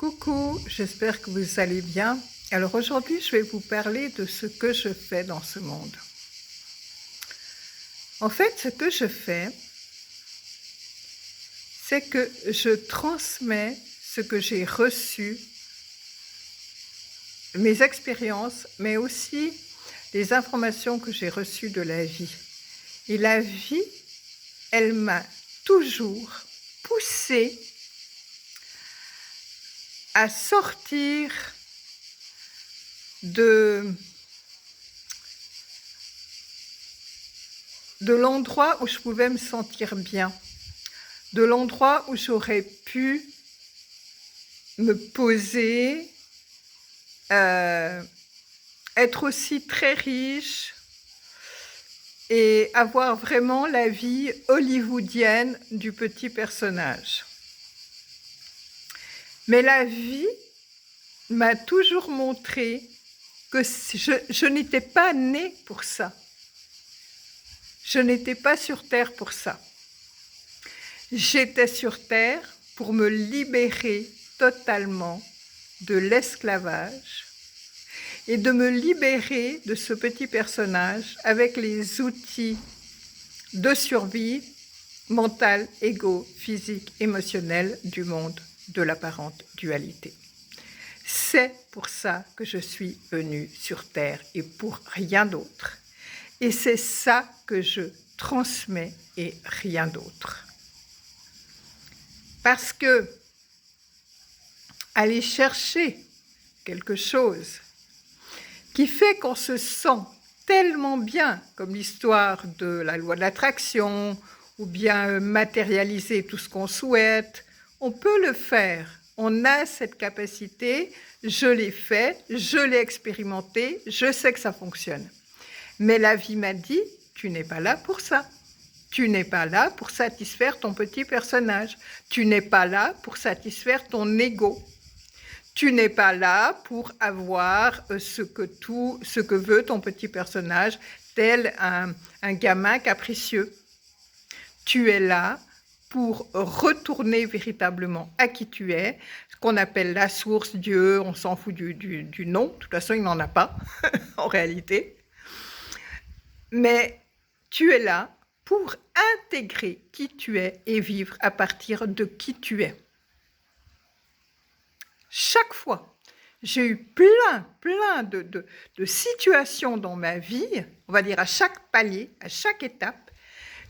Coucou, j'espère que vous allez bien. Alors aujourd'hui, je vais vous parler de ce que je fais dans ce monde. En fait, ce que je fais, c'est que je transmets ce que j'ai reçu, mes expériences, mais aussi les informations que j'ai reçues de la vie. Et la vie, elle m'a toujours poussée à sortir de l'endroit où je pouvais me sentir bien, de l'endroit où j'aurais pu me poser, être aussi très riche et avoir vraiment la vie hollywoodienne du petit personnage. Mais la vie m'a toujours montré que je n'étais pas née pour ça. Je n'étais pas sur Terre pour ça. J'étais sur Terre pour me libérer totalement de l'esclavage et de me libérer de ce petit personnage avec les outils de survie mentale, égo, physique, émotionnelle du monde de l'apparente dualité. C'est pour ça que je suis venue sur Terre et pour rien d'autre. Et c'est ça que je transmets et rien d'autre. Parce que aller chercher quelque chose qui fait qu'on se sent tellement bien, comme l'histoire de la loi de l'attraction, ou bien matérialiser tout ce qu'on souhaite, on peut le faire. On a cette capacité, je l'ai fait, je l'ai expérimenté, je sais que ça fonctionne. Mais la vie m'a dit, tu n'es pas là pour ça. Tu n'es pas là pour satisfaire ton petit personnage. Tu n'es pas là pour satisfaire ton ego. Tu n'es pas là pour avoir ce que veut ton petit personnage, tel un gamin capricieux. Tu es là pour retourner véritablement à qui tu es, ce qu'on appelle la source, Dieu, on s'en fout du nom, de toute façon il n'en a pas en réalité. Mais tu es là pour intégrer qui tu es et vivre à partir de qui tu es. Chaque fois, j'ai eu plein de situations dans ma vie, on va dire à chaque palier, à chaque étape,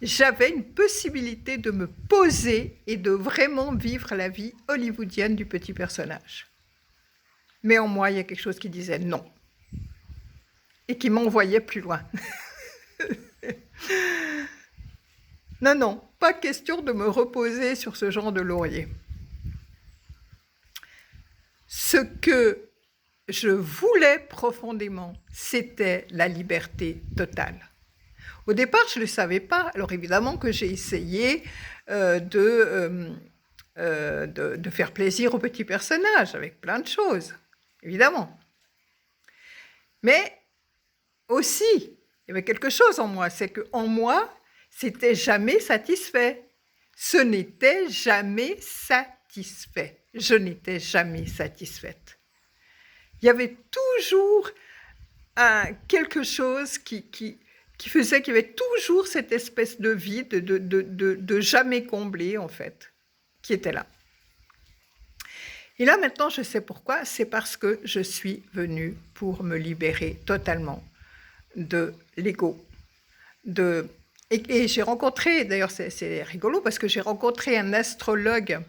j'avais une possibilité de me poser et de vraiment vivre la vie hollywoodienne du petit personnage. Mais en moi, il y a quelque chose qui disait non et qui m'envoyait plus loin. Non, pas question de me reposer sur ce genre de laurier. Ce que je voulais profondément, c'était la liberté totale. Au départ, je ne le savais pas. Alors évidemment que j'ai essayé de faire plaisir au petit personnage avec plein de choses, évidemment. Mais aussi, il y avait quelque chose en moi, c'est qu'en moi, c'était jamais satisfait. Ce n'était jamais satisfait. Je n'étais jamais satisfaite. Il y avait toujours quelque chose qui faisait qu'il y avait toujours cette espèce de vide, de jamais comblé, en fait, qui était là. Et là, maintenant, je sais pourquoi. C'est parce que je suis venue pour me libérer totalement de l'ego. Et j'ai rencontré, d'ailleurs, c'est rigolo, parce que j'ai rencontré un astrologue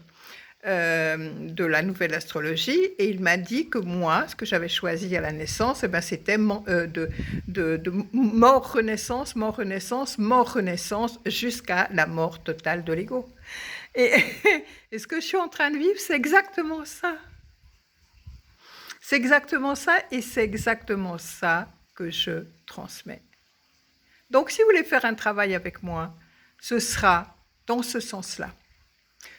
de la nouvelle astrologie, et il m'a dit que moi, ce que j'avais choisi à la naissance, c'était de mort-renaissance, mort-renaissance, mort-renaissance, jusqu'à la mort totale de l'ego. Et ce que je suis en train de vivre, c'est exactement ça. C'est exactement ça, et c'est exactement ça que je transmets. Donc, si vous voulez faire un travail avec moi, ce sera dans ce sens-là.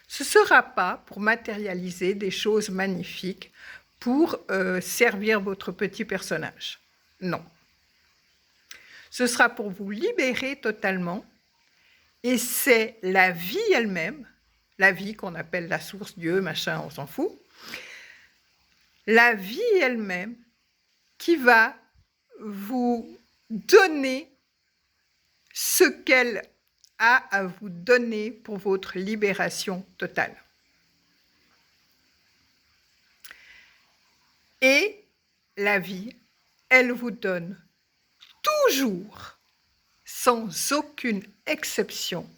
Ce ne sera pas pour matérialiser des choses magnifiques, pour servir votre petit personnage. Non. Ce sera pour vous libérer totalement, et c'est la vie elle-même, la vie qu'on appelle la source, Dieu, machin, on s'en fout, la vie elle-même qui va vous donner ce qu'elle a à vous donner pour votre libération totale. Et la vie, elle vous donne toujours, sans aucune exception,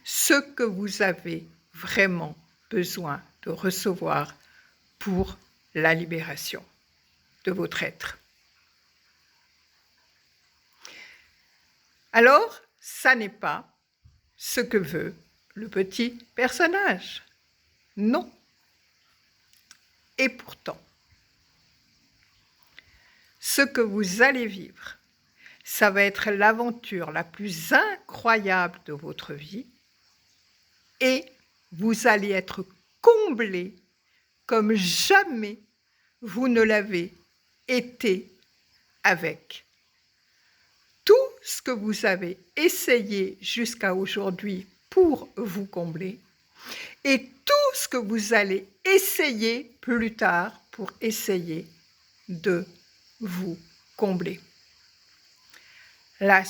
ce que vous avez vraiment besoin de recevoir pour la libération de votre être. Alors, ça n'est pas ce que veut le petit personnage. Non. Et pourtant, ce que vous allez vivre, ça va être l'aventure la plus incroyable de votre vie et vous allez être comblé comme jamais vous ne l'avez été avec tout ce que vous avez essayé jusqu'à aujourd'hui pour vous combler et tout ce que vous allez essayer plus tard pour essayer de vous combler. La